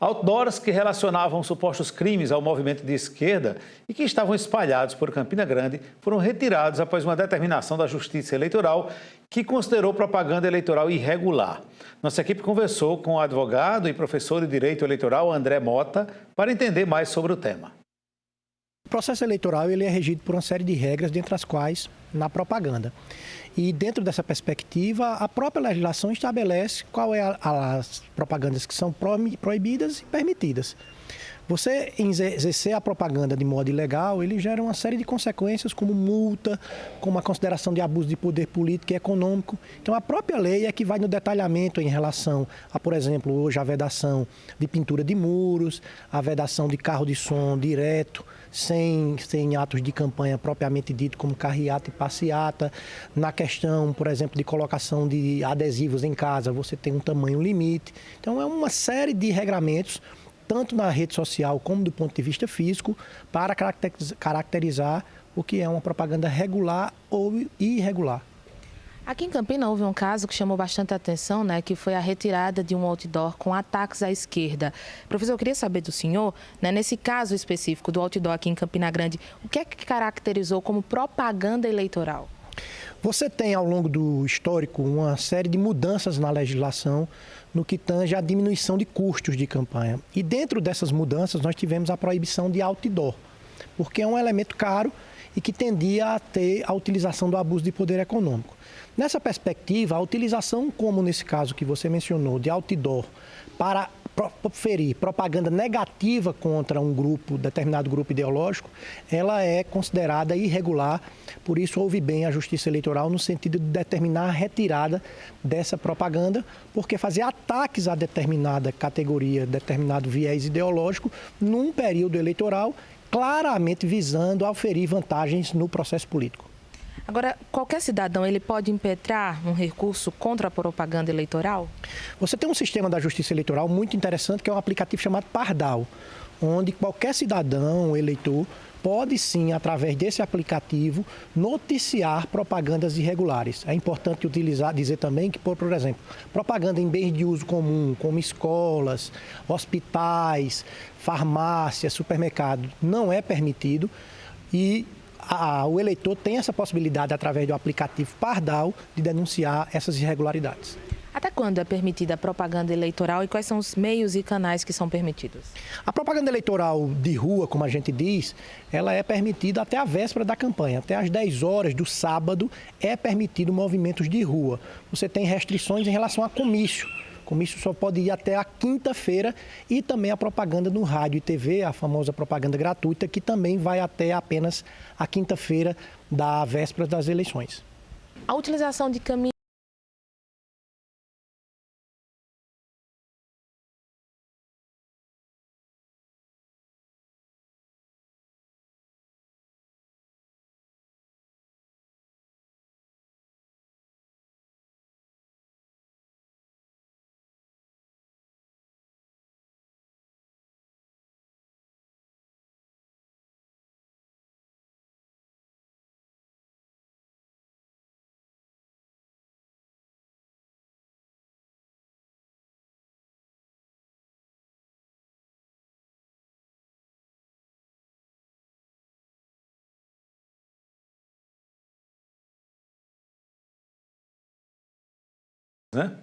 Outdoors que relacionavam supostos crimes ao movimento de esquerda e que estavam espalhados por Campina Grande foram retirados após uma determinação da Justiça Eleitoral que considerou propaganda eleitoral irregular. Nossa equipe conversou com o advogado e professor de Direito Eleitoral André Mota para entender mais sobre o tema. O processo eleitoral ele é regido por uma série de regras, dentre as quais na propaganda. E dentro dessa perspectiva, a própria legislação estabelece qual é as propagandas que são proibidas e permitidas. Você exercer a propaganda de modo ilegal, ele gera uma série de consequências como multa, como a consideração de abuso de poder político e econômico. Então a própria lei é que vai no detalhamento em relação a, por exemplo, hoje a vedação de pintura de muros, a vedação de carro de som direto, sem atos de campanha propriamente dito, como carreata e passeata. Na questão, por exemplo, de colocação de adesivos em casa, você tem um tamanho limite. Então é uma série de regramentos, tanto na rede social como do ponto de vista físico, para caracterizar o que é uma propaganda regular ou irregular. Aqui em Campina houve um caso que chamou bastante atenção, que foi a retirada de um outdoor com ataques à esquerda. Professor, eu queria saber do senhor, nesse caso específico do outdoor aqui em Campina Grande, o que é que caracterizou como propaganda eleitoral? Você tem, ao longo do histórico, uma série de mudanças na legislação no que tange à diminuição de custos de campanha. E dentro dessas mudanças nós tivemos a proibição de outdoor, porque é um elemento caro e que tendia a ter a utilização do abuso de poder econômico. Nessa perspectiva, a utilização, como nesse caso que você mencionou, de outdoor para proferir propaganda negativa contra um determinado grupo ideológico, ela é considerada irregular. Por isso, houve bem a Justiça Eleitoral no sentido de determinar a retirada dessa propaganda, porque fazer ataques a determinada categoria, determinado viés ideológico, num período eleitoral, claramente visando auferir vantagens no processo político. Agora, qualquer cidadão ele pode impetrar um recurso contra a propaganda eleitoral? Você tem um sistema da Justiça Eleitoral muito interessante, que é um aplicativo chamado Pardal, onde qualquer cidadão, eleitor, pode sim, através desse aplicativo, noticiar propagandas irregulares. É importante dizer também que, por exemplo, propaganda em bens de uso comum, como escolas, hospitais, farmácias, supermercados, não é permitido e o eleitor tem essa possibilidade, através do aplicativo Pardal, de denunciar essas irregularidades. Até quando é permitida a propaganda eleitoral e quais são os meios e canais que são permitidos? A propaganda eleitoral de rua, como a gente diz, ela é permitida até a véspera da campanha. Até às 10 horas do sábado é permitido movimentos de rua. Você tem restrições em relação a comício. Comício só pode ir até a quinta-feira e também a propaganda no rádio e TV, a famosa propaganda gratuita, que também vai até apenas a quinta-feira da véspera das eleições. A utilização de caminhões né?